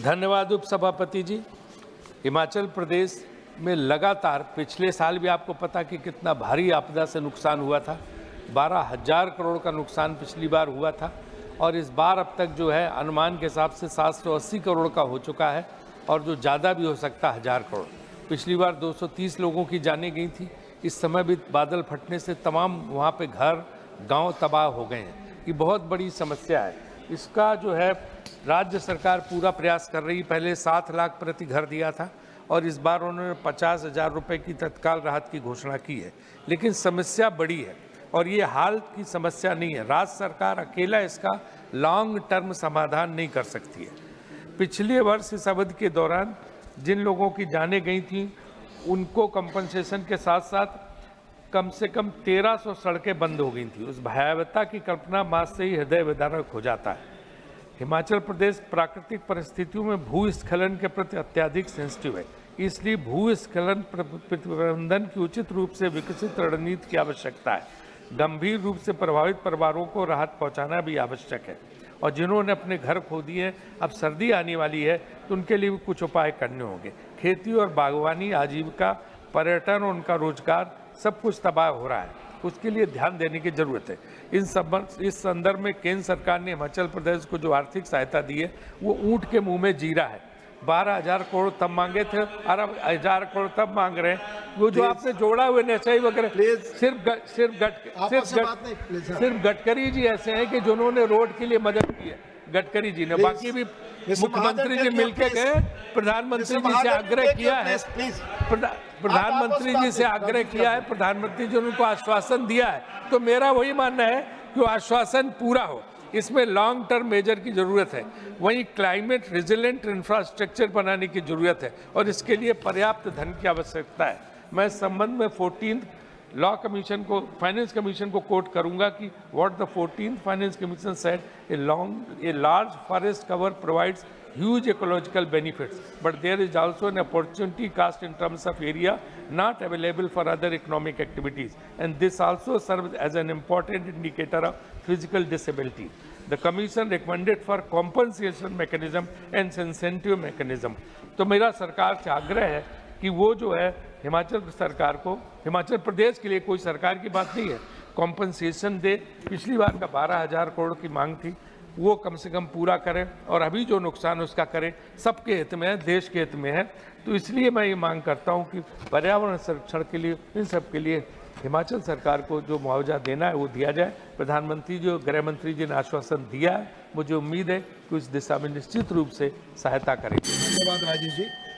धन्यवाद उपसभापति जी। हिमाचल प्रदेश में लगातार पिछले साल भी आपको पता कि कितना भारी आपदा से नुकसान हुआ था। 12,000 करोड़ का नुकसान पिछली बार हुआ था और इस बार अब तक जो है अनुमान के हिसाब से 780 करोड़ का हो चुका है और जो ज़्यादा भी हो सकता है 1000 करोड़। पिछली बार 230 लोगों की जानें गई थी। इस समय भी बादल फटने से तमाम वहाँ पे घर गांव तबाह हो गए हैं। ये बहुत बड़ी समस्या है। इसका जो है राज्य सरकार पूरा प्रयास कर रही। पहले 7 लाख प्रति घर दिया था और इस बार उन्होंने 50,000 रुपये की तत्काल राहत की घोषणा की है। लेकिन समस्या बड़ी है और ये हाल की समस्या नहीं है। राज्य सरकार अकेला इसका लॉन्ग टर्म समाधान नहीं कर सकती है। पिछले वर्ष इस अवधि के दौरान जिन लोगों की जानें गई थी उनको कंपनसेशन के साथ साथ कम से कम 1300 सड़कें बंद हो गई थी। उस भयावहता की कल्पना मात्र से ही हृदय विदारक हो जाता है। हिमाचल प्रदेश प्राकृतिक परिस्थितियों में भूस्खलन के प्रति अत्यधिक सेंसिटिव है, इसलिए भूस्खलन प्रबंधन की उचित रूप से विकसित रणनीति की आवश्यकता है। गंभीर रूप से प्रभावित परिवारों को राहत पहुंचाना भी आवश्यक है और जिन्होंने अपने घर खो दिए, अब सर्दी आने वाली है तो उनके लिए भी कुछ उपाय करने होंगे। खेती और बागवानी, आजीविका, पर्यटन और उनका रोजगार सब कुछ तबाह हो रहा है। उसके लिए ध्यान देने की जरूरत है। इस संदर्भ में केंद्र सरकार ने हिमाचल प्रदेश को जो आर्थिक सहायता दी है वो ऊंट के मुंह में जीरा है। 12,000 करोड़ तब मांगे थे और अब 1,000 करोड़ तब मांग रहे हैं। वो जो आपने जोड़ा हुए नशे वगैरह सिर्फ गडकरी जी ऐसे हैं कि जिन्होंने रोड के लिए मदद की है। गडकरी जी ने, बाकी भी मुख्यमंत्री जी मिलकर गए, प्रधानमंत्री जी से आग्रह किया है, प्रधानमंत्री जी से आग्रह किया है, प्रधानमंत्री जी ने उनको आश्वासन दिया है। तो मेरा वही मानना है कि वो आश्वासन पूरा हो। इसमें लॉन्ग टर्म मेजर की जरूरत है। वहीं क्लाइमेट रेजिलेंट इंफ्रास्ट्रक्चर बनाने की जरूरत है और इसके लिए पर्याप्त धन की आवश्यकता है। मैं इस संबंध में 14th लॉ कमीशन को, फाइनेंस कमीशन को कोट करूंगा कि what the 14th finance commission said, a large forest cover provides huge ecological benefits, but there is also an opportunity cost in terms of area not available for other economic activities, and this also serves as an important indicator of physical disability. The Commission recommended for compensation mechanism and incentive mechanism. तो मेरा सरकार से आग्रह है कि वो जो है हिमाचल सरकार को, हिमाचल प्रदेश के लिए कोई सरकार की बात नहीं है, कॉम्पनसेशन दे। पिछली बार का 12,000 करोड़ की मांग थी, वो कम से कम पूरा करें और अभी जो नुकसान उसका करें। सबके हित में है, देश के हित में है। तो इसलिए मैं ये मांग करता हूँ कि पर्यावरण संरक्षण के लिए, इन सब के लिए हिमाचल सरकार को जो मुआवजा देना है वो दिया जाए। प्रधानमंत्री जी, गृह मंत्री जी ने आश्वासन दिया है। मुझे उम्मीद है कि उस दिशा में निश्चित रूप से सहायता करेंगे। धन्यवाद राजेश जी।